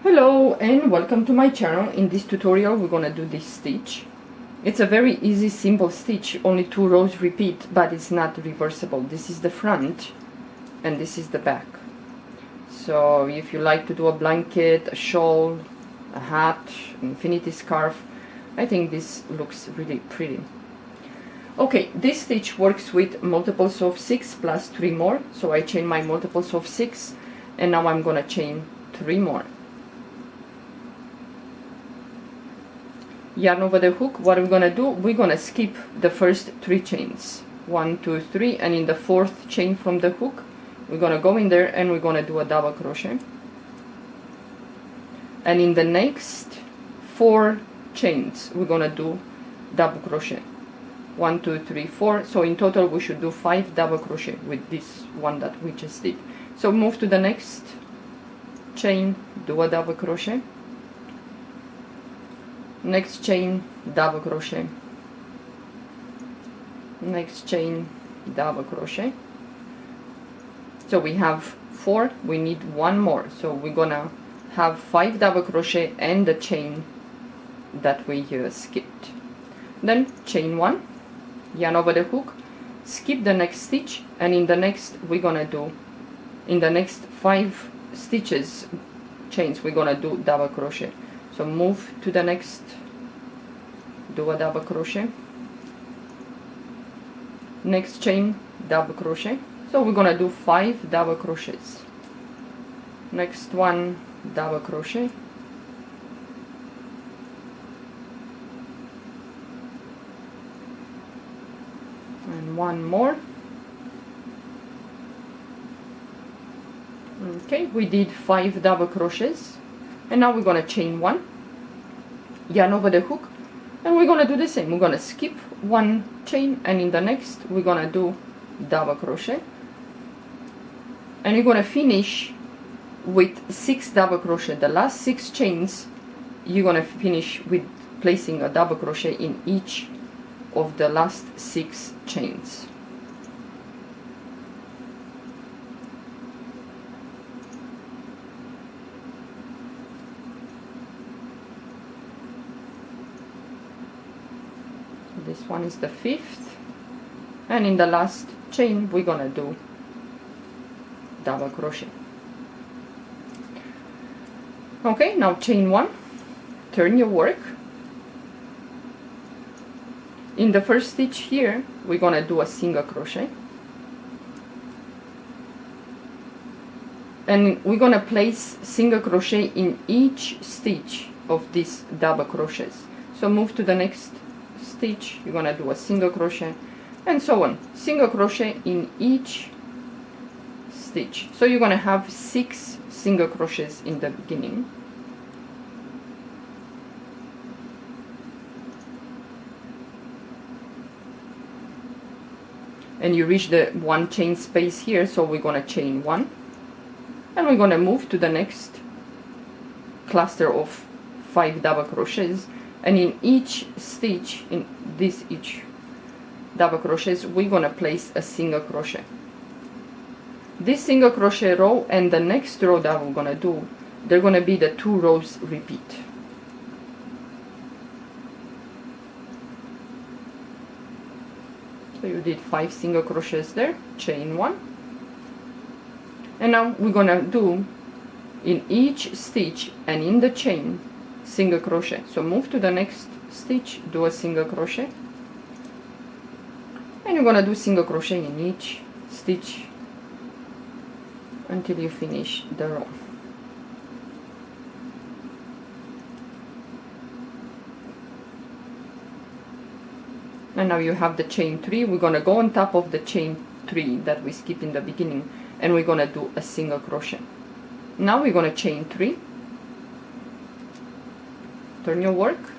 Hello and welcome to my channel. In this tutorial we're gonna do this stitch. It's a very easy simple stitch, only 2 rows repeat, but it's not reversible. This is the front and this is the back. So if you like to do a blanket, a shawl, a hat, infinity scarf, I think this looks really pretty. Okay, this stitch works with multiples of 6 plus 3 more, so I chain my multiples of 6 and now I'm gonna chain 3 more. Yarn over the hook. What we're gonna do, we're gonna skip the first 3 chains, 1 2 3, and in the 4th chain from the hook we're gonna go in there and we're gonna do a double crochet, and in the next 4 chains we're gonna do double crochet, 1 2 3 4. So in total we should do 5 double crochet with this one that we just did. So move to the next chain, do a double crochet, next chain, double crochet, next chain, double crochet. So we have 4, we need 1 more, so we're gonna have 5 double crochet and the chain that we skipped. Then chain 1, yarn over the hook, skip the next stitch, and in the next we're gonna do, in the next 5 stitches chains we're gonna do double crochet. So move to the next, do a double crochet, next chain, double crochet. So we're gonna do 5 double crochets, next one, double crochet, and 1 more. Okay, we did 5 double crochets, and now we're gonna chain 1, yarn over the hook, and we're gonna do the same. We're gonna skip 1 chain, and in the next we're gonna do double crochet, and you're gonna finish with 6 double crochet. The last 6 chains you're gonna finish with placing a double crochet in each of the last 6 chains. This one is the 5th, and in the last chain we're gonna do double crochet. Okay, now chain 1, turn your work. In the first stitch here we're gonna do a single crochet, and we're gonna place single crochet in each stitch of these double crochets. So move to the next stitch, you're gonna do a single crochet, and so on, single crochet in each stitch. So you're gonna have 6 single crochets in the beginning, and you reach the 1 chain space here, so we're gonna chain 1, and we're gonna move to the next cluster of 5 double crochets, and in each stitch, in this each double crochets, we're gonna place a single crochet. This single crochet row and the next row that we're gonna do, they're gonna be the 2 rows repeat. So you did 5 single crochets there, chain 1, and now we're gonna do in each stitch and in the chain single crochet. So move to the next stitch, do a single crochet, and you're gonna do single crochet in each stitch until you finish the row. And now you have the chain 3. We're gonna go on top of the chain 3 that we skipped in the beginning, and we're gonna do a single crochet. Now we're gonna chain 3, turn your work,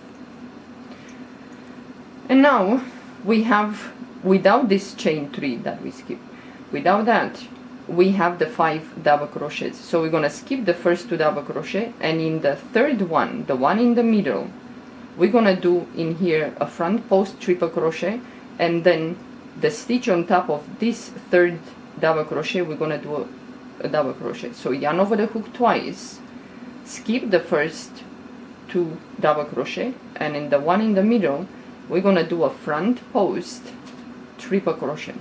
and now we have, without this chain 3 that we skipped, without that we have the 5 double crochets. So we're gonna skip the first 2 double crochet, and in the 3rd one, the one in the middle, we're gonna do in here a front post triple crochet, and then the stitch on top of this 3rd double crochet we're gonna do a double crochet. So yarn over the hook twice, skip skip the first 2 double crochet, and in the one in the middle we're gonna do a front post triple crochet,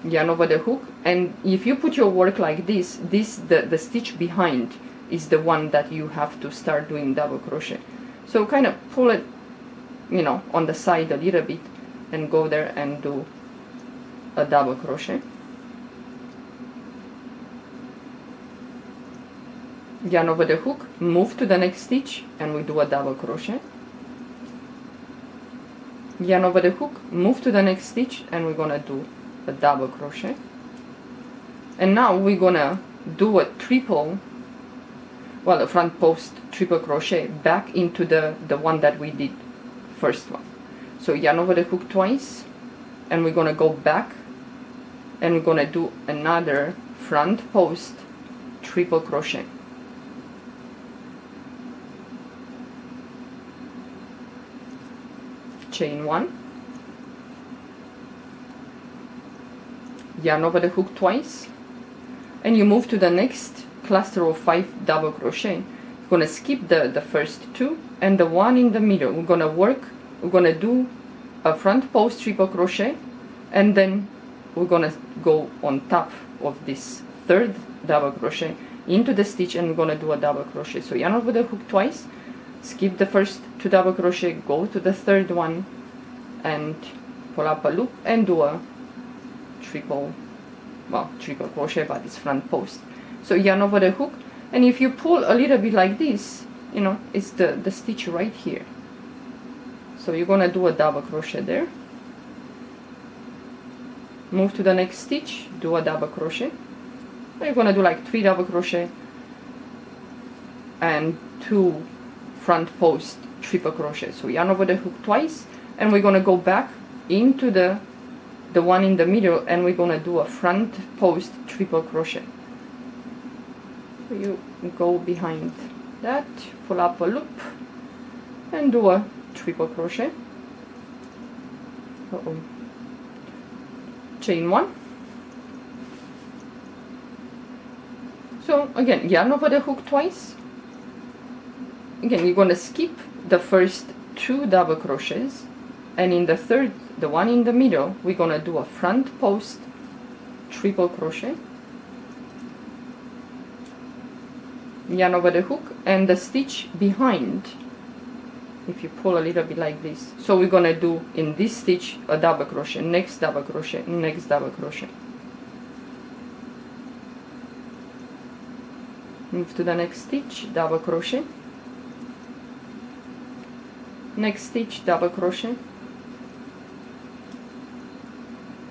yarn over the hook. And if you put your work like this, the stitch behind is the one that you have to start doing double crochet. So kind of pull it, you know, on the side a little bit and go there and do a double crochet, yarn over the hook, move to the next stitch, and we do a double crochet, yarn over the hook, move to the next stitch, and we're gonna do a double crochet. And now we're gonna do a front post triple crochet back into the one that we did first one. So yarn over the hook twice, and we're gonna go back, and we're gonna do another front post triple crochet. Chain 1, yarn over the hook twice, and you move to the next cluster of 5 double crochet. You're gonna skip the first 2 and the one in the middle. We're gonna do a front post triple crochet, and then we're gonna go on top of this 3rd double crochet into the stitch, and we're gonna do a double crochet. So yarn over the hook twice, skip the first 2 double crochet, go to the 3rd one and pull up a loop and do a triple crochet, but it's front post. So yarn over the hook, and if you pull a little bit like this, you know, it's the stitch right here. So you're gonna do a double crochet there, move to the next stitch, do a double crochet, and you're gonna do like 3 double crochet and 2 front post triple crochet. So yarn over the hook twice, and we're gonna go back into the one in the middle, and we're gonna do a front post triple crochet. So you go behind that, pull up a loop, and do a triple crochet. Chain 1. So again, yarn over the hook twice. Again, you're gonna skip the first 2 double crochets, and in the 3rd, the one in the middle, we're gonna do a front post triple crochet, yarn over the hook, and the stitch behind, if you pull a little bit like this. So we're gonna do in this stitch a double crochet, next double crochet, next double crochet. Move to the next stitch, double crochet, next stitch, double crochet,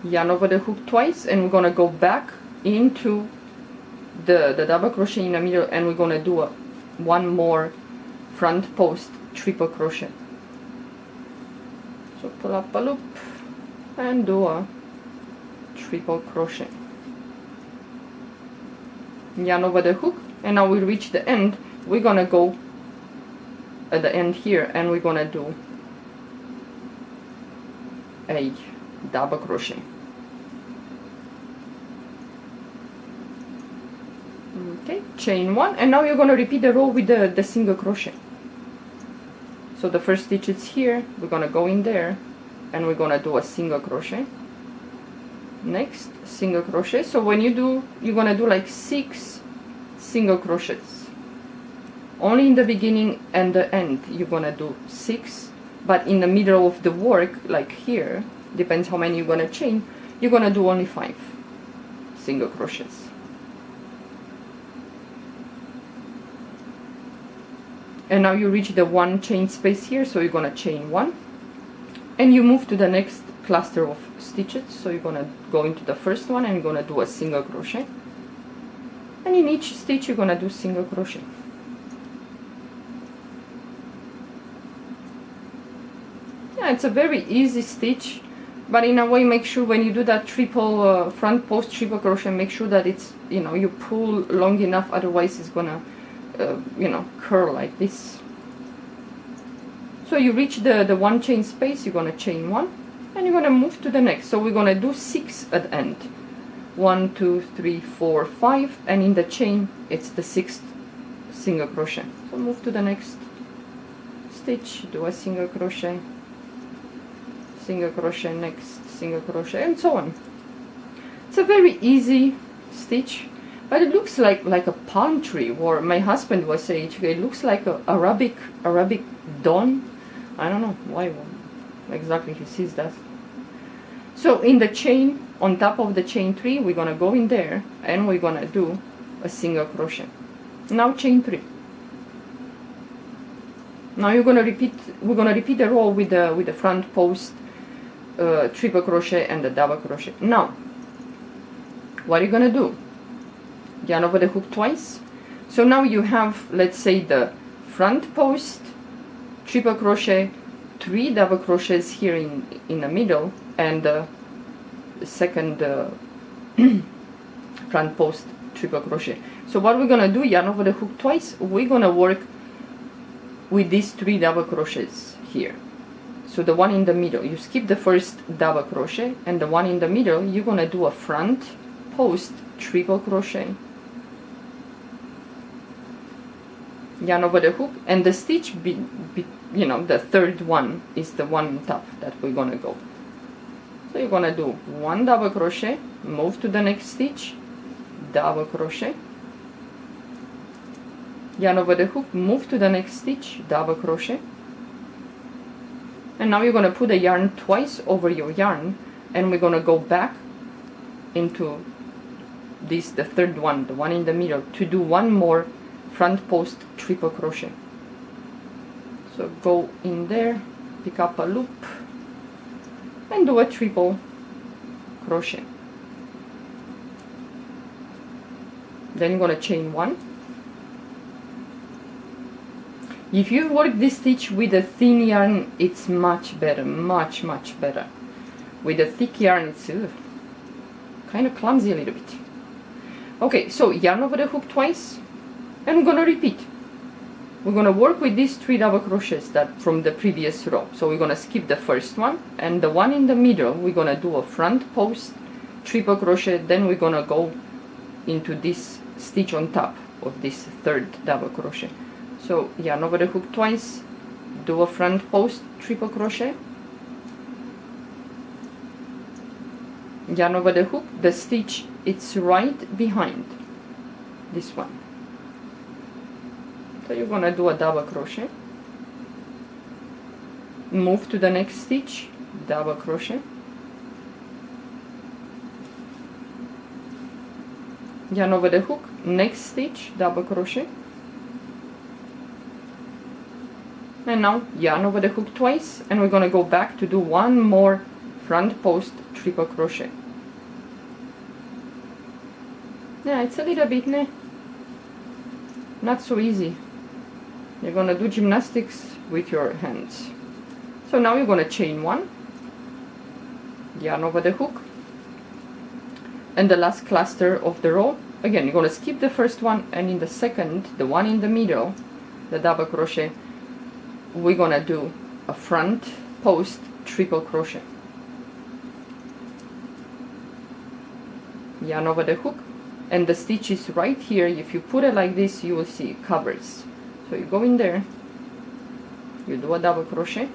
yarn over the hook twice, and we're gonna go back into the double crochet in the middle, and we're gonna do one more front post triple crochet. So pull up a loop and do a triple crochet, yarn over the hook, and now we reach the end. We're gonna go at the end here, and we're gonna do a double crochet. Okay, chain 1, and now you're gonna repeat the row with the single crochet. So the first stitch is here, we're gonna go in there, and we're gonna do a single crochet. Next, single crochet. So when you do, you're gonna do like 6 single crochets. Only in the beginning and the end you're gonna do 6, but in the middle of the work, like here, depends how many you're gonna chain, you're gonna do only 5 single crochets. And now you reach the 1 chain space here, so you're gonna chain 1, and you move to the next cluster of stitches. So you're gonna go into the first one, and you're gonna do a single crochet, and in each stitch you're gonna do single crochet. Yeah, it's a very easy stitch, but in a way, make sure when you do that triple front post triple crochet, make sure that it's, you know, you pull long enough, otherwise it's gonna you know, curl like this. So you reach the 1 chain space, you're gonna chain 1, and you're gonna move to the next. So we're gonna do 6 at the end. 1, 2, 3, 4, 5, and in the chain it's the 6th single crochet. So move to the next stitch, do a single crochet, next single crochet, and so on. It's a very easy stitch, but it looks like a palm tree, or my husband was saying it looks like a Arabic dawn. I don't know why exactly he sees that. So in the chain, on top of the chain 3, we're gonna go in there and we're gonna do a single crochet. Now chain 3. Now we're gonna repeat the row with the front post, triple crochet and the double crochet. Now what are you gonna do? Yarn over the hook twice. So now you have, let's say, the front post, triple crochet, 3 double crochets here in the middle, and the second front post, triple crochet. So what we're gonna do, yarn over the hook twice, we're gonna work with these 3 double crochets here. So the one in the middle, you skip the first double crochet, and the one in the middle, you're gonna do a front post, triple crochet, yarn over the hook, and the stitch you know, the third one is the one on top that we're gonna go. So you're gonna do 1 double crochet, move to the next stitch, double crochet, yarn over the hook, move to the next stitch, double crochet, and now you're gonna put the yarn twice over your yarn, and we're gonna go back into this, the third one, the one in the middle, to do 1 more front post triple crochet. So go in there, pick up a loop, and do a triple crochet. Then you're gonna chain 1. If you work this stitch with a thin yarn, it's much better, much better. With a thick yarn, it's kind of clumsy a little bit. Okay, so yarn over the hook twice, and we're gonna repeat. We're gonna work with these 3 double crochets that from the previous row. So we're gonna skip the first one, and the one in the middle, we're gonna do a front post, triple crochet, then we're gonna go into this stitch on top of this third double crochet. So yarn over the hook twice, do a front post, triple crochet, yarn over the hook, the stitch it's right behind this one. So you're gonna do a double crochet, move to the next stitch, double crochet, yarn over the hook, next stitch, double crochet, and now yarn over the hook twice, and we're gonna go back to do 1 more front post triple crochet. Yeah, it's a little bit not so easy. You're gonna do gymnastics with your hands. So now you're gonna chain 1, yarn over the hook, and the last cluster of the row. Again, you're gonna skip the first one, and in the second, the one in the middle, the double crochet, we're gonna do a front post triple crochet, yarn over the hook, and the stitch is right here. If you put it like this, you will see it covers. So you go in there, you do a double crochet,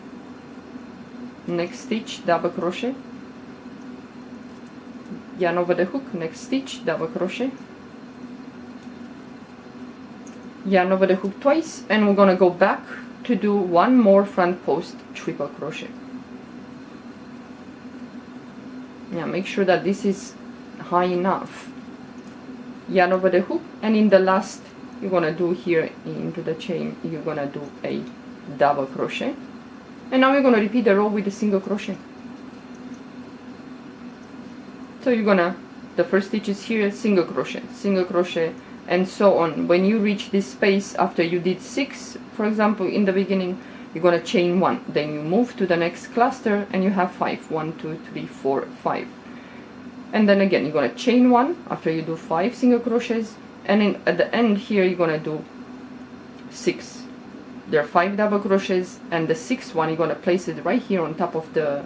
next stitch, double crochet, yarn over the hook, next stitch, double crochet, yarn over the hook twice, and we're gonna go back to do 1 more front post triple crochet. Yeah, make sure that this is high enough. Yarn over the hook, and in the last, you're gonna do here into the chain, you're gonna do a double crochet, and now you're gonna repeat the row with a single crochet. So you're gonna, the first stitch is here, single crochet, and so on. When you reach this space after you did 6, for example, in the beginning, you're gonna chain 1, then you move to the next cluster, and you have 5. 1, 2, 3, 4, 5. And then again, you're gonna chain 1 after you do 5 single crochets, and at the end here you're gonna do 6. There are 5 double crochets, and the 6th one you're gonna place it right here on top of the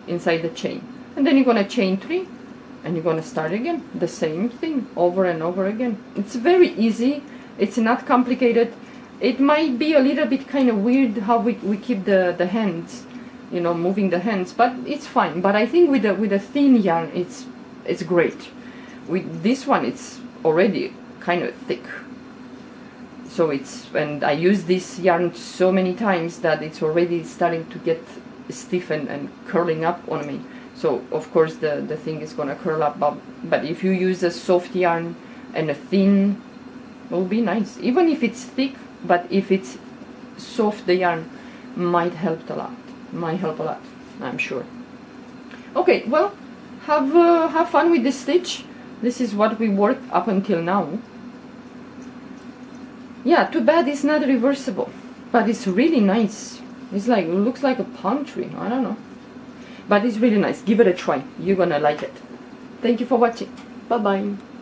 inside the chain, and then you're gonna chain 3, and you're gonna start again the same thing over and over again. It's very easy, it's not complicated. It might be a little bit kind of weird how we keep the hands, you know, moving the hands, but it's fine. But I think with a thin yarn it's great. With this one it's already kind of thick, so and I use this yarn so many times that it's already starting to get stiff and curling up on me. So of course the thing is gonna curl up, but if you use a soft yarn and a thin, it will be nice. Even if it's thick, but if it's soft, the yarn might help a lot, I'm sure. Okay, well, have fun with this stitch. This is what we worked up until now. Yeah, too bad it's not reversible, but it's really nice. It's like, it looks like a palm tree, I don't know, but it's really nice. Give it a try, you're gonna like it. Thank you for watching. Bye bye.